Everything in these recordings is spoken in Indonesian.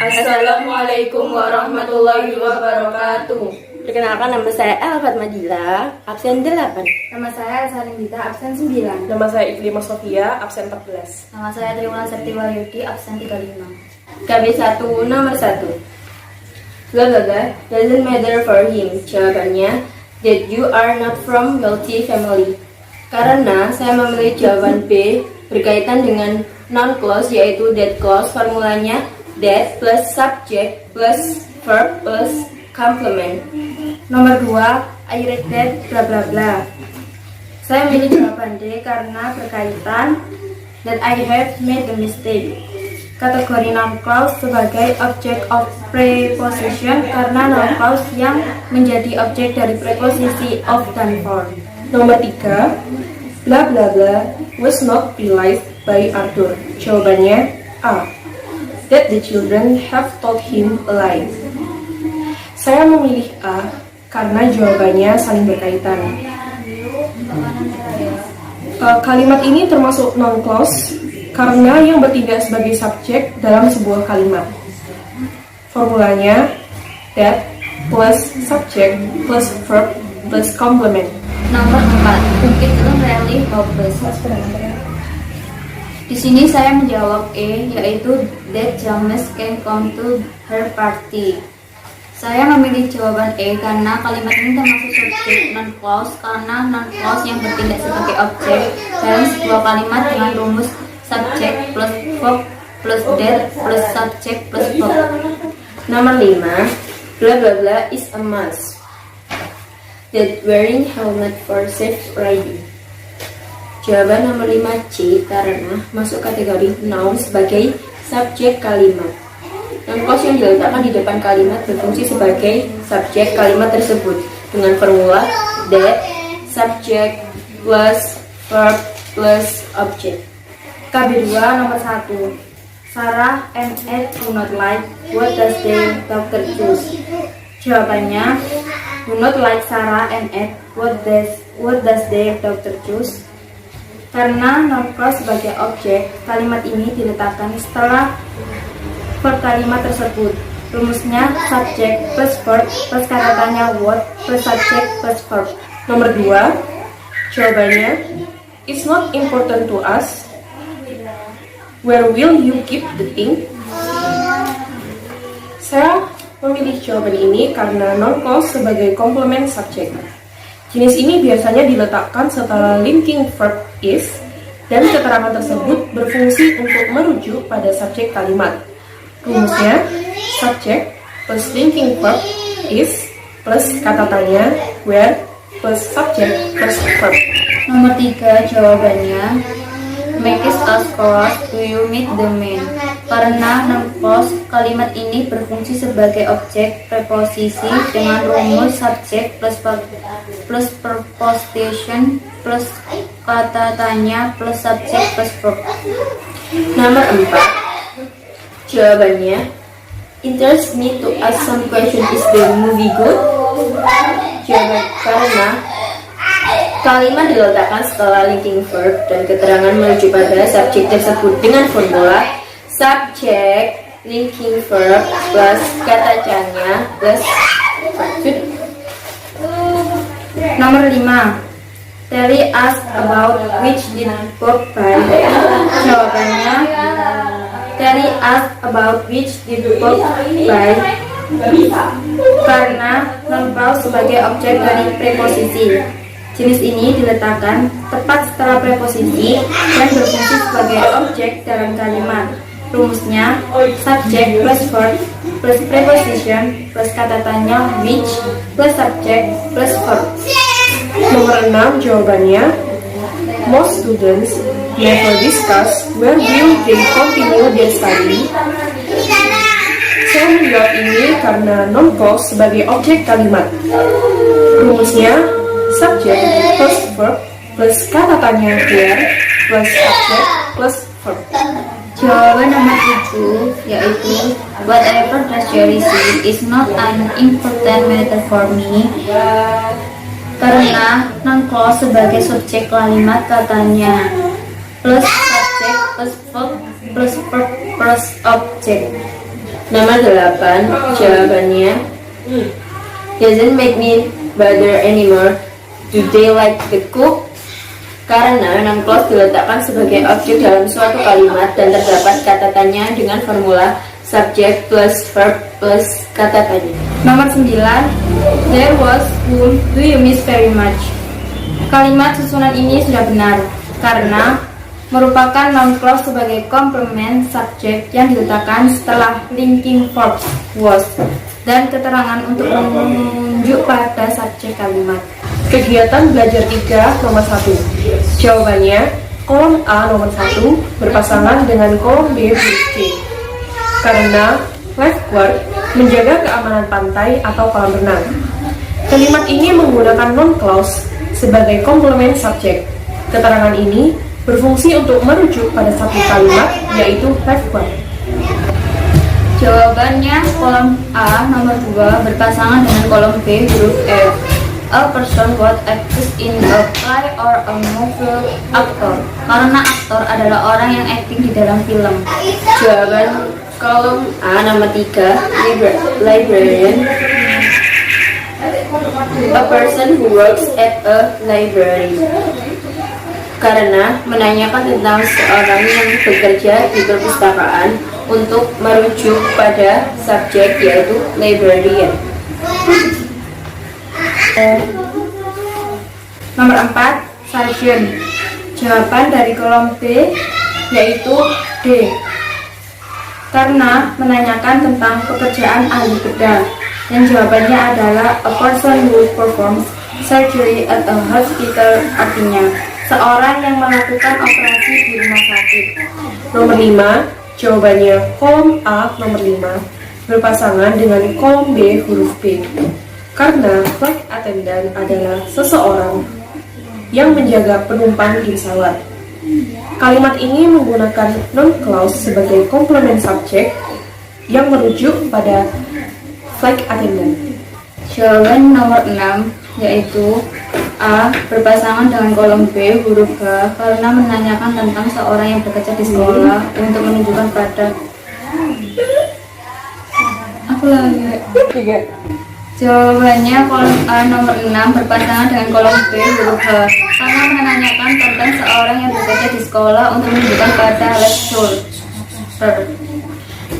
Assalamualaikum warahmatullahi wabarakatuh. Perkenalkan, nama saya Elfat Madila, absen 8. Nama saya Sarindita, absen 9. Nama saya Iklimah Sofia, absen 14. Nama saya Triwulan Septiwaryudi, absen 35. KB1 nomor 1. Blah blah blah doesn't matter for him. Jawabannya that you are not from wealthy family. Karena saya memilih jawaban B berkaitan dengan noun clause, yaitu that clause. Formulanya that plus subject plus verb plus complement. Nomor 2, I read that bla bla bla. Saya memilih jawaban D karena berkaitan that I have made a mistake. Kategori noun clause sebagai object of preposition karena noun clause yang menjadi objek dari preposisi of dan for. Nomor 3, bla bla bla was not realized by Arthur. Jawabannya A, that the children have told him a lie. Saya memilih A karena jawabannya saling berkaitan. Kalimat ini termasuk noun clause karena yang bertindak sebagai subjek dalam sebuah kalimat. Formulanya that plus subject plus verb plus complement. Nomor 4, it really hopeless. Di sini saya menjawab E, yaitu that James can come to her party. Saya memilih jawaban E karena kalimat ini termasuk subjek non clause karena non clause yang bertindak sebagai objek dalam sebuah kalimat dengan rumus subject plus verb plus that plus subject plus verb. Nomor 5, blah blah blah is a must. That wearing helmet for safe riding. Jawaban nomor 5C karena masuk kategori noun sebagai subjek kalimat. Noun clause yang diletakkan di depan kalimat berfungsi sebagai subjek kalimat tersebut dengan formula that subject plus verb plus object. KB2 nomor 1, Sarah and Ed do not like what does their doctor choose. Jawabannya do not like Sarah and Ed what does their doctor choose. Karena noun clause sebagai objek, kalimat ini diletakkan setelah verb kalimat tersebut. Rumusnya subject plus verb plus kata tanya what plus subject plus verb. Nomor 2, jawabannya it's not important to us. Where will you keep the thing? Saya memilih jawaban ini karena noun clause sebagai komplement subjek. Jenis ini biasanya diletakkan setelah linking verb is dan keterangan tersebut berfungsi untuk merujuk pada subjek kalimat. Rumusnya subject plus linking verb is plus kata tanya where plus subject plus verb. Nomor 3, jawabannya makes us cross do you meet the man. Karena noun clause kalimat ini berfungsi sebagai objek preposisi dengan rumus subject plus preposition plus kata tanya plus subject plus verb. Nomor 4, jawabannya interest me to ask some question, is the movie good? Jawaban karena kalimat diletakkan setelah linking verb dan keterangan merujuk pada subjek tersebut dengan formula subject linking verb plus kata tanya plus verb. Nomor 5, Terry asked about which did Bob buy. Jawabannya Terry asked about which did Bob buy karena noun clause sebagai objek dari preposisi. Jenis ini diletakkan tepat setelah preposisi dan berfungsi sebagai objek dalam kalimat. Rumusnya subject plus verb plus preposition plus kata tanya which plus subject plus verb. Nomor 6, jawabannya most students never discuss where will they continue their study. Saya menjawab ini karena noun clause sebagai objek kalimat. Rumusnya subject plus verb plus kata tanya where plus subject plus verb. Jawaban nomor 7 yaitu whatever does Jerry say is not an important matter for me. Karena noun clause sebagai subjek kalimat katanya plus subjek plus verb plus objek. Nomor 8, jawabannya doesn't make me bother anymore. Do they like the cook? Karena noun clause diletakkan sebagai objek dalam suatu kalimat dan terdapat kata tanya dengan formula subject plus verb plus kata tanya. Nomor 9, there was whom do you miss very much? Kalimat susunan ini sudah benar karena merupakan noun clause sebagai komplement subjek yang diletakkan setelah linking verb was dan keterangan untuk menunjuk pada subjek kalimat. Kegiatan belajar 3 nomor 1. Jawabannya kolom A nomor 1 berpasangan dengan kolom B huruf C. Karena lifeguard menjaga keamanan pantai atau kolam renang. Kalimat ini menggunakan noun clause sebagai komplement subjek. Keterangan ini berfungsi untuk merujuk pada satu kalimat, yaitu lifeguard. Jawabannya kolom A nomor 2 berpasangan dengan kolom B huruf F. A person what acts in a play or a movie actor. Karena aktor adalah orang yang acting di dalam film. Jawaban kolom A nomor 3, librarian. A person who works at a library. Karena menanyakan tentang seorang yang bekerja di perpustakaan untuk merujuk pada subjek yaitu librarian. Nomor 4, sergeant. Jawaban dari kolom B yaitu D. Karena menanyakan tentang pekerjaan ahli bedah. Dan jawabannya adalah a person who performs surgery at a hospital, artinya seorang yang melakukan operasi di rumah sakit. Nomor 5, jawabannya kolom A nomor 5 berpasangan dengan kolom B huruf B. Karena flight attendant adalah seseorang yang menjaga penumpang di pesawat. Kalimat ini menggunakan noun clause sebagai komplement subjek yang merujuk pada flight attendant. Jawaban nomor 6 yaitu A berpasangan dengan kolom B huruf H karena menanyakan tentang seorang yang bekerja di sekolah untuk menunjukkan pada aku lagi. Jawabannya kolom A nomor 6 berpasangan dengan kolom B huruf H karena menanyakan tentang seorang yang bekerja di sekolah untuk menunjukkan pada lecturer.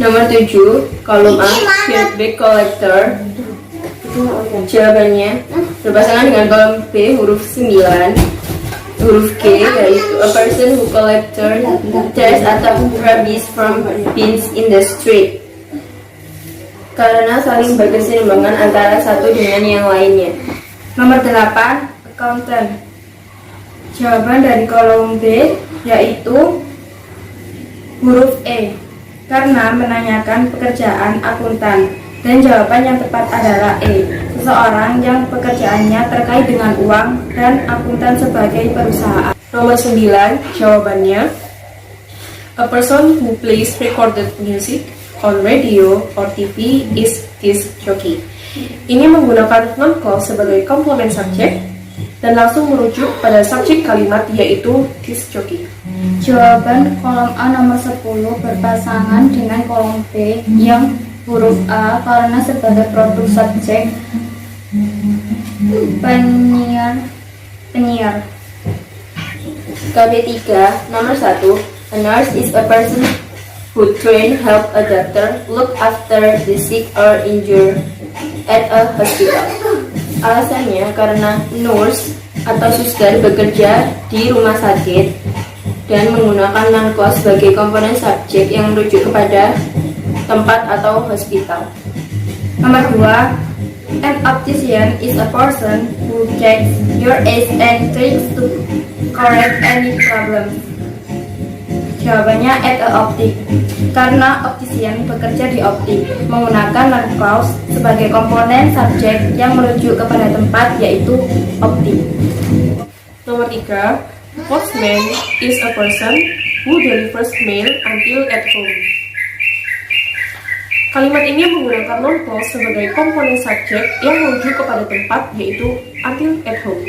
Nomor 7, kolom A, feedback collector. Jawabannya berpasangan dengan kolom B huruf 9, huruf G yaitu a person who collects trash atau rubbish from bins in the street. Karena saling berkesinambungan antara satu dengan yang lainnya. Nomor 8, accountant. Jawaban dari kolom B yaitu huruf E karena menanyakan pekerjaan akuntan. Dan jawaban yang tepat adalah E, seseorang yang pekerjaannya terkait dengan uang dan akuntan sebagai perusahaan. Nomor 9, jawabannya a person who plays recorded music on radio or TV is disc jockey. Ini menggunakan noun clause sebagai komplement subjek dan langsung merujuk pada subjek kalimat yaitu disc jockey. Jawaban kolom A nomor 10 berpasangan dengan kolom B yang huruf A karena sebagai produk subjek penyiar. KB3 nomor 1, a nurse is a person who train help a doctor look after the sick or injured at a hospital. Alasannya karena nurse atau suster bekerja di rumah sakit dan menggunakan noun clause sebagai komponen subjek yang merujuk kepada tempat atau hospital. Nomor 2, an optician is a person who checks your eyes and tries to correct any problem. Jawabannya at a optic. Karena optician bekerja di optik, menggunakan noun clause sebagai komponen subjek yang merujuk kepada tempat yaitu optik. Nomor 3, postman is a person who delivers mail until at home. Kalimat ini menggunakan noun clause sebagai komponen subjek yang merujuk kepada tempat yaitu until at home.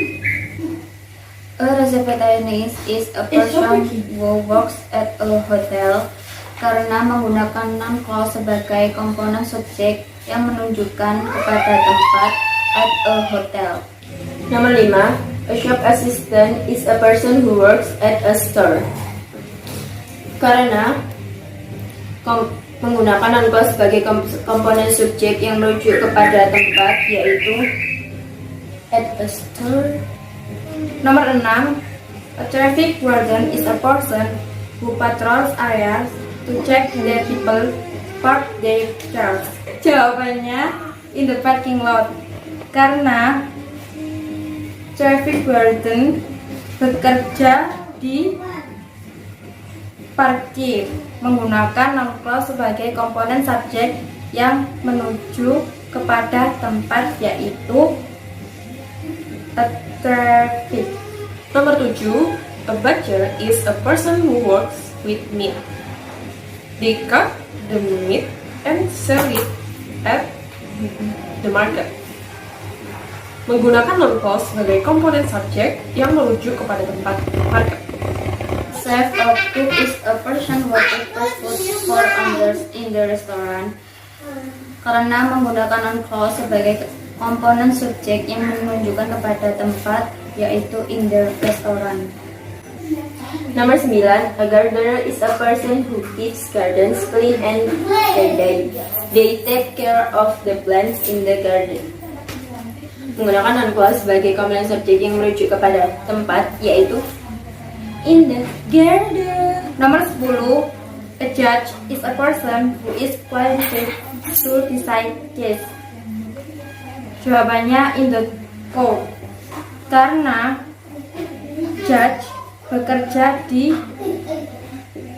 A receptionist is a person who works at a hotel. karena menggunakan noun clause sebagai komponen subjek yang menunjukkan kepada tempat at a hotel. Nomor 5, a shop assistant is a person who works at a store. Karena menggunakan noun clause sebagai komponen subjek yang merujuk kepada tempat, yaitu at a store. Nomor 6, a traffic warden is a person who patrols areas to check that people park their cars. Jawabannya in the parking lot. Karena traffic warden bekerja di parkir menggunakan noun clause sebagai komponen subjek yang menuju kepada tempat, yaitu a traffic. Nomor 7, a butcher is a person who works with meat. They cut the meat and sell it at the market. Menggunakan noun clause sebagai komponen subjek yang merujuk kepada tempat market. Chef or cook is a person who prepares food for others in the restaurant. Karena menggunakan noun clause sebagai komponen subjek yang menunjukkan kepada tempat, yaitu in the restaurant. Nomor 9, a gardener is a person who keeps gardens clean and tidy. They take care of the plants in the garden. Menggunakan noun clause sebagai komponen subjek yang merujuk kepada tempat, yaitu in the garden. Nomor 10, a judge is a person who is qualified to decide case. Jawabannya in the court. Karena judge bekerja di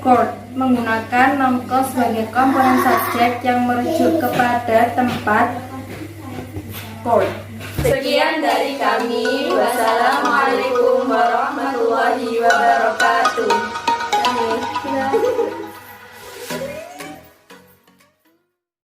court menggunakan noun clause sebagai komponen subjek yang merujuk kepada tempat court. Sekian dari kami. Wassalamualaikum warahmatullahi wabarakatuh.